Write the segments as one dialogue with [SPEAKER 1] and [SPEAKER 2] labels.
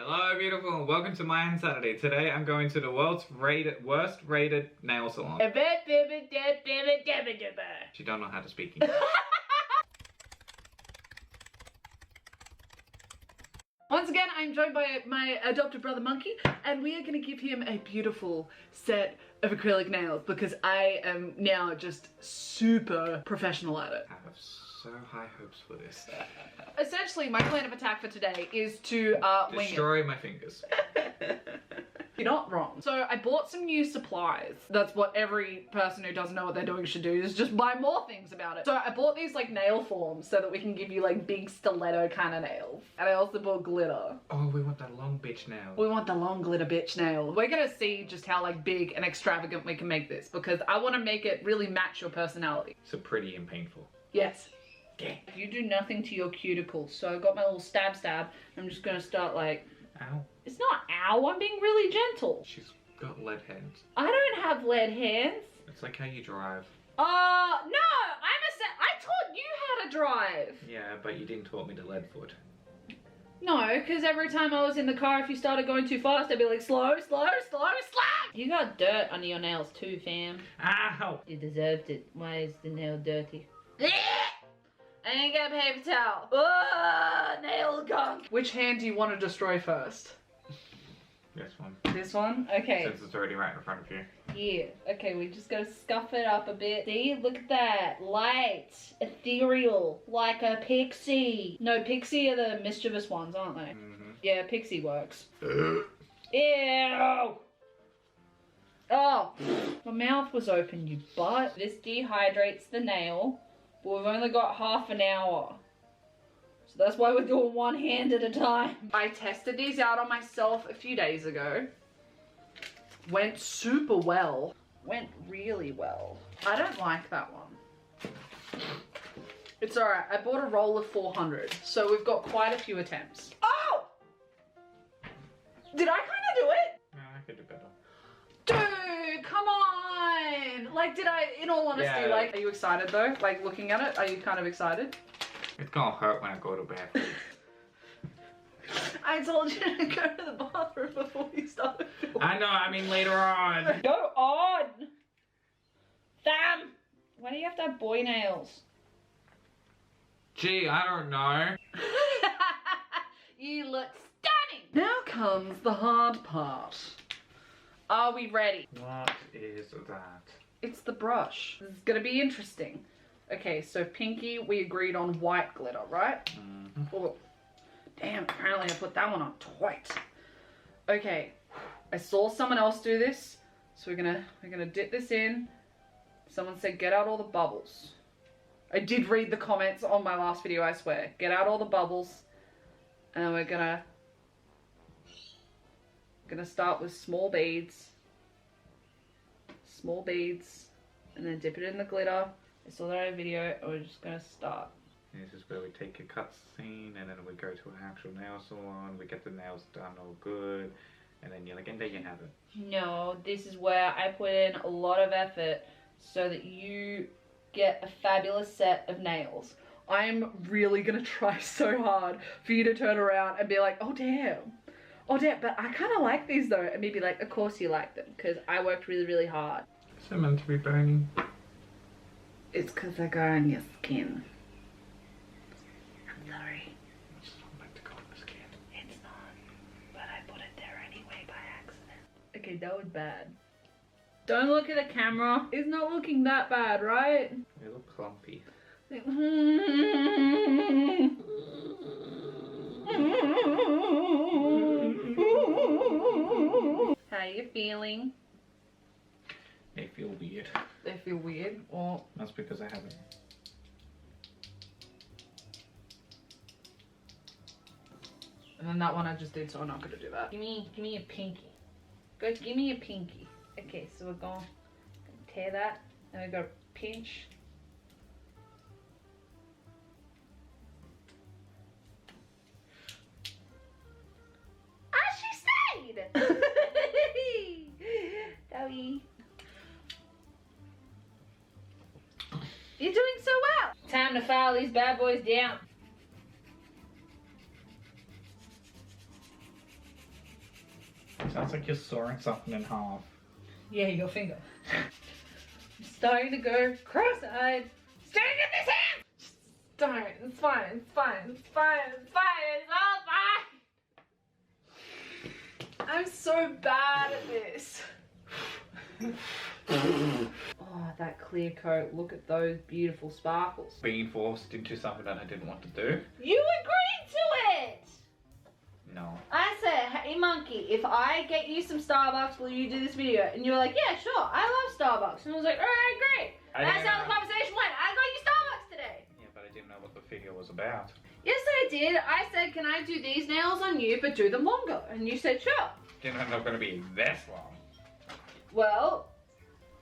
[SPEAKER 1] Hello beautiful and welcome to my insanity. Today I'm going to the world's worst rated nail salon. She don't know how to speak English.
[SPEAKER 2] Once again, I'm joined by my adopted brother Monkey, and we are going to give him a beautiful set of acrylic nails because I am now just super professional at it.
[SPEAKER 1] I have so high hopes for this.
[SPEAKER 2] Essentially, my plan of attack for today is to wing it.
[SPEAKER 1] Destroy my fingers.
[SPEAKER 2] You're not wrong. So I bought some new supplies. That's what every person who doesn't know what they're doing should do, is just buy more things about it. So I bought these like nail forms so that we can give you like big stiletto kind of nails. And I also bought glitter.
[SPEAKER 1] Oh, we want that long bitch nail.
[SPEAKER 2] We want the long glitter bitch nail. We're gonna see just how like big and extravagant we can make this because I want to make it really match your personality.
[SPEAKER 1] So pretty and painful.
[SPEAKER 2] Yes. Yeah. You do nothing to your cuticles. So I got my little stab. I'm just gonna start like...
[SPEAKER 1] Ow.
[SPEAKER 2] It's not ow, I'm being really gentle.
[SPEAKER 1] She's got lead hands.
[SPEAKER 2] I don't have lead hands.
[SPEAKER 1] It's like how you drive.
[SPEAKER 2] No, I taught you how to drive.
[SPEAKER 1] Yeah, but you didn't taught me to lead foot.
[SPEAKER 2] No, because every time I was in the car, if you started going too fast, I'd be like, slow. You got dirt under your nails too, fam.
[SPEAKER 1] Ow!
[SPEAKER 2] You deserved it. Why is the nail dirty? I ain't got a paper towel. Oh, nail gunk. Which hand do you want to destroy first?
[SPEAKER 1] This one.
[SPEAKER 2] This one? Okay.
[SPEAKER 1] Since it's already right in front of you.
[SPEAKER 2] Yeah. Okay, we just gotta scuff it up a bit. See? Look at that. Light. Ethereal. Like a pixie. No, pixie are the mischievous ones, aren't they?
[SPEAKER 1] Mm-hmm.
[SPEAKER 2] Yeah, pixie works. Ew. Oh. My mouth was open, you butt. This dehydrates the nail. But we've only got half an hour. So that's why we're doing one hand at a time. I tested these out on myself a few days ago. Went super well. Went really well. I don't like that one. It's alright. I bought a roll of 400. So we've got quite a few attempts. Oh! Did I kind of do it?
[SPEAKER 1] No, I could do better.
[SPEAKER 2] Dude, come on! Like, did I, in all honesty,
[SPEAKER 1] Yeah.
[SPEAKER 2] like, are you excited though? Like, looking at it, are you kind of excited?
[SPEAKER 1] It's gonna hurt when I go to bed.
[SPEAKER 2] I told you to go to the bathroom before you started filming.
[SPEAKER 1] I know, I mean later on.
[SPEAKER 2] Go on! Sam! Why do you have to have boy nails?
[SPEAKER 1] Gee, I don't know.
[SPEAKER 2] You look stunning! Now comes the hard part. Are we ready?
[SPEAKER 1] What is that?
[SPEAKER 2] It's the brush. This is gonna be interesting. Okay, so Pinky, we agreed on white glitter, right?
[SPEAKER 1] Mm-hmm.
[SPEAKER 2] Oh, damn, apparently I put that one on twice. Okay, I saw someone else do this, so we're gonna dip this in. Someone said get out all the bubbles. I did read the comments on my last video, I swear. Get out all the bubbles, and then we're gonna start with small beads, and then dip it in the glitter. I saw that in a video, and we're just gonna start.
[SPEAKER 1] This is where we take a cut scene, and then we go to an actual nail salon, we get the nails done all good, and then you're like, and there you have it.
[SPEAKER 2] No, this is where I put in a lot of effort so that you get a fabulous set of nails. I'm really gonna try so hard for you to turn around and be like, oh damn, but I kind of like these though, and maybe like, of course you like them, because I worked really, really hard.
[SPEAKER 1] Is it meant to be burning?
[SPEAKER 2] It's because I go on your skin. I'm sorry.
[SPEAKER 1] It's not meant to go on the skin.
[SPEAKER 2] It's not, but I put it there anyway by accident. Okay, that was bad. Don't look at the camera. It's not looking that bad, right?
[SPEAKER 1] They look clumpy.
[SPEAKER 2] How you feeling?
[SPEAKER 1] They feel weird.
[SPEAKER 2] They feel weird, or
[SPEAKER 1] That's because I haven't.
[SPEAKER 2] and then that one I just did, so I'm not gonna do that. Give me a pinky. Go, give me a pinky. Okay, so we're gonna tear that, and we're gonna pinch. As she said! Dowie. You're doing so well. Time to file these bad boys down.
[SPEAKER 1] Sounds like you're sawing something in half.
[SPEAKER 2] Yeah, your finger. I'm starting to go cross-eyed. Staring at this hand! Don't. It's fine. It's fine. It's fine. It's fine. It's all fine. I'm so bad at this. Oh, that clear coat. Look at those beautiful sparkles.
[SPEAKER 1] Being forced into something that I didn't want to do.
[SPEAKER 2] You agreed to it!
[SPEAKER 1] No.
[SPEAKER 2] I said, hey monkey, if I get you some Starbucks, will you do this video? And you were like, yeah, sure, I love Starbucks. And I was like, alright, great. That's how the conversation went. I got you Starbucks today.
[SPEAKER 1] Yeah, but I didn't know what the figure was about.
[SPEAKER 2] Yes, I did. I said, can I do these nails on you, but do them longer? And you said, sure.
[SPEAKER 1] Didn't know they're going to be this long.
[SPEAKER 2] Well,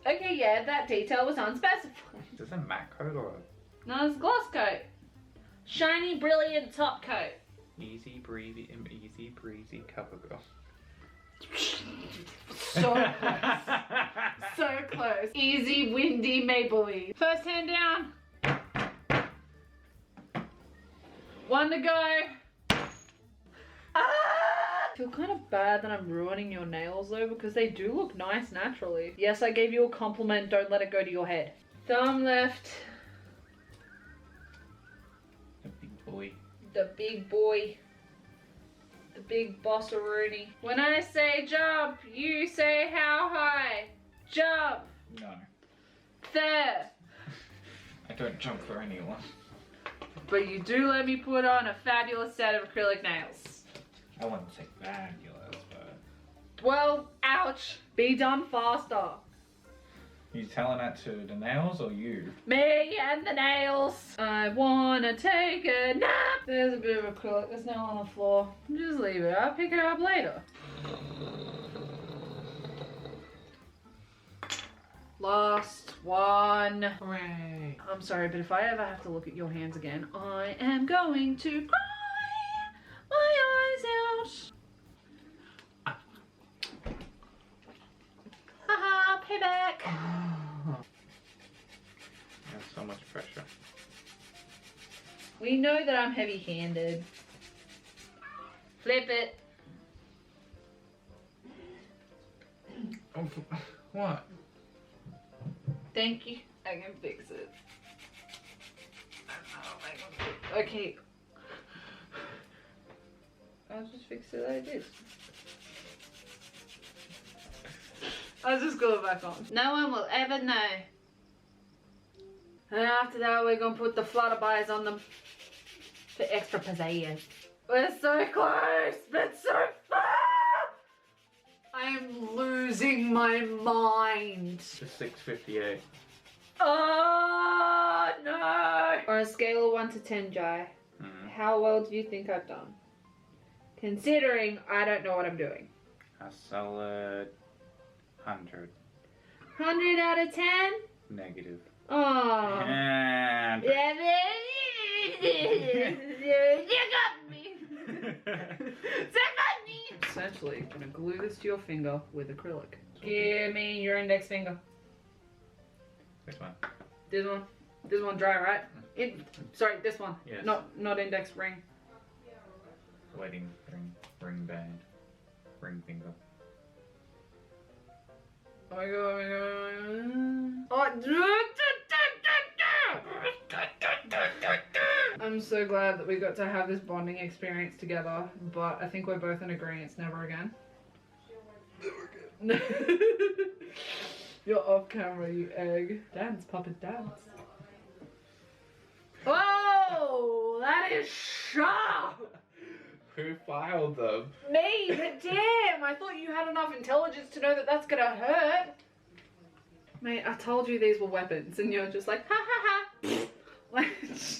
[SPEAKER 2] okay, yeah, that detail was unspecified.
[SPEAKER 1] Is this a matte coat or
[SPEAKER 2] No, it's gloss coat. Shiny, brilliant top coat.
[SPEAKER 1] easy breezy cover girl?
[SPEAKER 2] So close. So close. Easy, windy Maybelline. First hand down. One to go. Ah! I feel kind of bad that I'm ruining your nails though because they do look nice naturally. Yes, I gave you a compliment. Don't let it go to your head. Thumb left.
[SPEAKER 1] The big boy.
[SPEAKER 2] The big boy. The big bossaroonie. When I say jump, you say how high? Jump.
[SPEAKER 1] No.
[SPEAKER 2] There.
[SPEAKER 1] I don't jump for anyone.
[SPEAKER 2] But you do let me put on a fabulous set of acrylic nails.
[SPEAKER 1] I wouldn't say fabulous, but...
[SPEAKER 2] Well, ouch. Be done faster.
[SPEAKER 1] You telling that to the nails or you?
[SPEAKER 2] Me and the nails. I wanna take a nap. There's a bit of acrylic. There's nail on the floor. Just leave it. I'll pick it up later. Last one.
[SPEAKER 1] Hooray.
[SPEAKER 2] I'm sorry, but if I ever have to look at your hands again, I am going to cry my eyes out. Haha, payback.
[SPEAKER 1] That's so much pressure.
[SPEAKER 2] We know that I'm heavy-handed. Flip it.
[SPEAKER 1] Oh, what?
[SPEAKER 2] Thank you. I can fix it. Okay. I'll just fix it like this. I'll just glue it back on. No one will ever know. And after that, we're gonna put the flutterby's on them for extra pizzazz. We're so close, but so far! I am losing my mind.
[SPEAKER 1] Just 6:58.
[SPEAKER 2] Oh no! On a scale of 1 to 10, Jai, how well do you think I've done? Considering I don't know what I'm doing.
[SPEAKER 1] A solid 100.
[SPEAKER 2] 100 out of 10?
[SPEAKER 1] Negative.
[SPEAKER 2] Oh.
[SPEAKER 1] And...
[SPEAKER 2] You got me. Essentially, I'm gonna glue this to your finger with acrylic. Give me your index finger.
[SPEAKER 1] This one.
[SPEAKER 2] This one. This one dry, right? Sorry, this one.
[SPEAKER 1] Yes.
[SPEAKER 2] Not index ring.
[SPEAKER 1] Wedding ring band. Ring finger.
[SPEAKER 2] Oh my god, oh my god. Oh. I'm so glad that we got to have this bonding experience together, but I think we're both in agreement it's never again. Never again. You're off camera, you egg. Dance, puppet, dance. Oh, that is sharp!
[SPEAKER 1] Who filed them?
[SPEAKER 2] Me, but damn! I thought you had enough intelligence to know that that's gonna hurt. Mate, I told you these were weapons, and you're just like, ha ha ha! Like,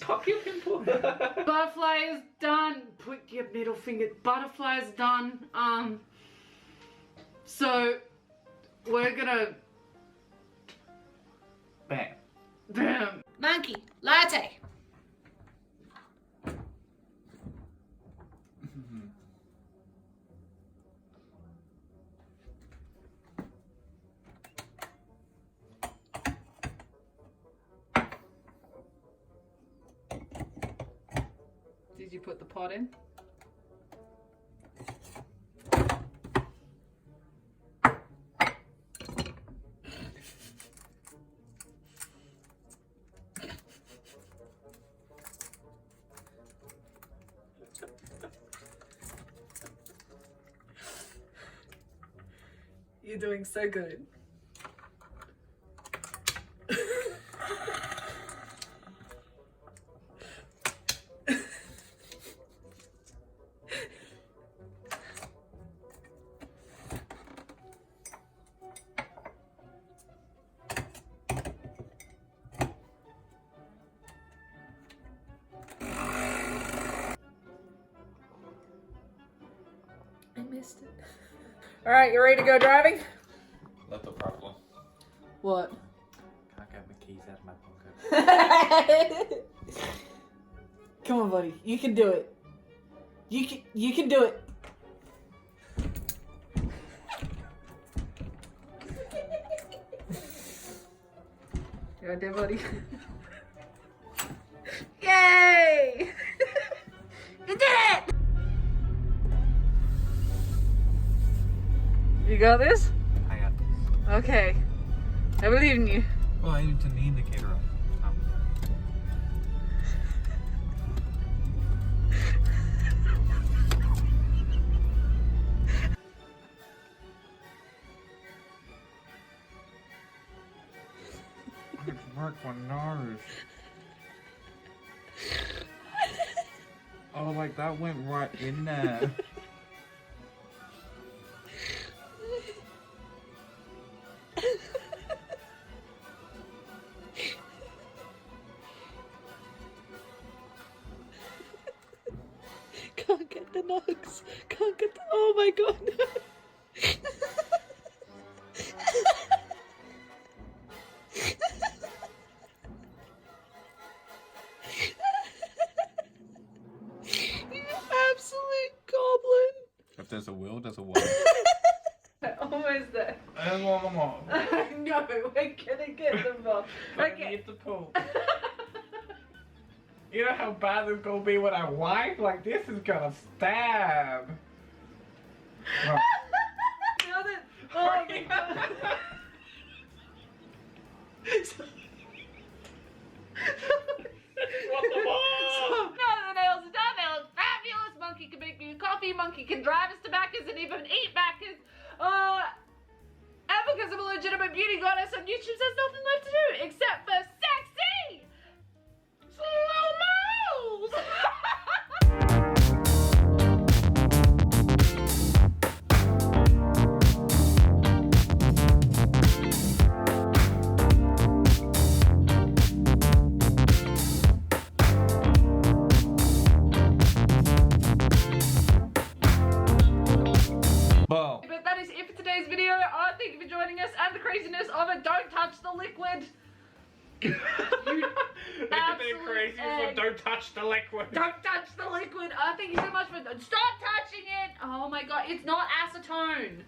[SPEAKER 2] pop your pimple. Butterfly is done. Put your middle finger. Butterfly is done. So, we're gonna...
[SPEAKER 1] Bam.
[SPEAKER 2] Bam. Monkey, latte. Did you put the pot in? You're doing so good. I missed it. Alright, you ready to go driving?
[SPEAKER 1] That's the problem.
[SPEAKER 2] What?
[SPEAKER 1] Can't get my keys out of my pocket.
[SPEAKER 2] Come on, buddy. You can do it. You can do it. You right there, buddy? Yay! You did it! You got this?
[SPEAKER 1] I got this.
[SPEAKER 2] Okay. I believe in you.
[SPEAKER 1] Well, I need to turn the indicator on. It's work my nose. Oh, like that went right in there.
[SPEAKER 2] Can't get the nugs. Can't get the. Oh my god. No. You absolute goblin.
[SPEAKER 1] If there's a will, there's a way.
[SPEAKER 2] Almost there.
[SPEAKER 1] I want them all.
[SPEAKER 2] No, we're gonna get them off. Okay.
[SPEAKER 1] Need to poop. You know how bad it's gonna be when I wipe? Like, this is gonna stab. Oh.
[SPEAKER 2] Nailed it. Oh my god. Now the nails are done. They look fabulous. Monkey can make you coffee. Monkey can drive us to Macca's and even eat Macca's. And because I'm a legitimate beauty goddess on YouTube, there's nothing left to do except for sexy slow mo's.
[SPEAKER 1] Boom.
[SPEAKER 2] But that is it for today's video. Thank you for joining us and the craziness of it. Don't touch the liquid. You absolute
[SPEAKER 1] crazy, so don't touch the liquid.
[SPEAKER 2] Don't touch the liquid. Thank you so much for stop touching it. Oh my god, it's not acetone.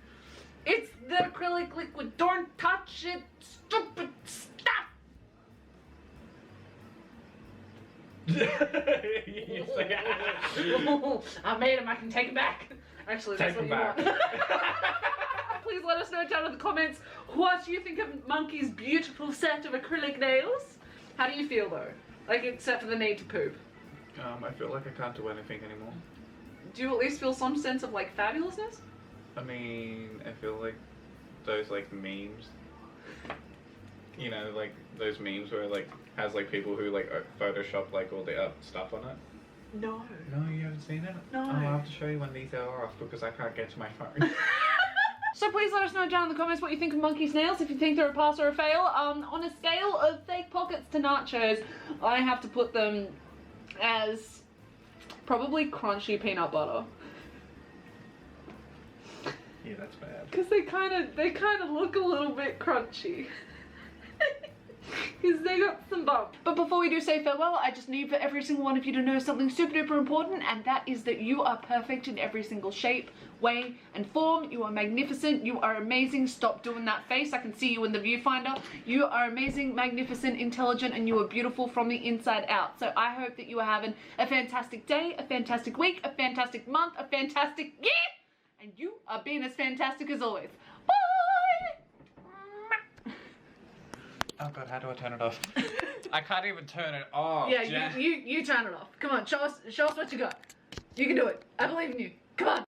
[SPEAKER 2] It's the acrylic liquid. Don't touch it. Stupid stuff. I made him. I can take it back. Actually, that's
[SPEAKER 1] Take
[SPEAKER 2] what
[SPEAKER 1] him
[SPEAKER 2] you want. Please let us know down in the comments what you think of Monkey's beautiful set of acrylic nails. How do you feel though? Like, except for the need to poop.
[SPEAKER 1] I feel like I can't do anything anymore.
[SPEAKER 2] Do you at least feel some sense of like fabulousness?
[SPEAKER 1] I mean, I feel like those like memes. You know, like those memes where like has like people who like Photoshop like all the stuff on it.
[SPEAKER 2] No.
[SPEAKER 1] No, you haven't seen it?
[SPEAKER 2] No.
[SPEAKER 1] Oh, I'll have to show you when these are off because I can't get to my phone.
[SPEAKER 2] So please let us know down in the comments what you think of Monkey's nails, if you think they're a pass or a fail. On a scale of fake pockets to nachos, I have to put them as probably crunchy peanut butter.
[SPEAKER 1] Yeah, that's bad.
[SPEAKER 2] Because they kind of look a little bit crunchy. Because they got some bump. But before we do say farewell, I just need for every single one of you to know something super duper important, and that is that you are perfect in every single shape, way, and form. You are magnificent. You are amazing. Stop doing that face. I can see you in the viewfinder. You are amazing, magnificent, intelligent, and you are beautiful from the inside out. So I hope that you are having a fantastic day, a fantastic week, a fantastic month, a fantastic year, and you are being as fantastic as always. Bye!
[SPEAKER 1] Oh god, how do I turn it off? I can't even turn it off.
[SPEAKER 2] Yeah, you turn it off. Come on, show us what you got. You can do it. I believe in you. Come on.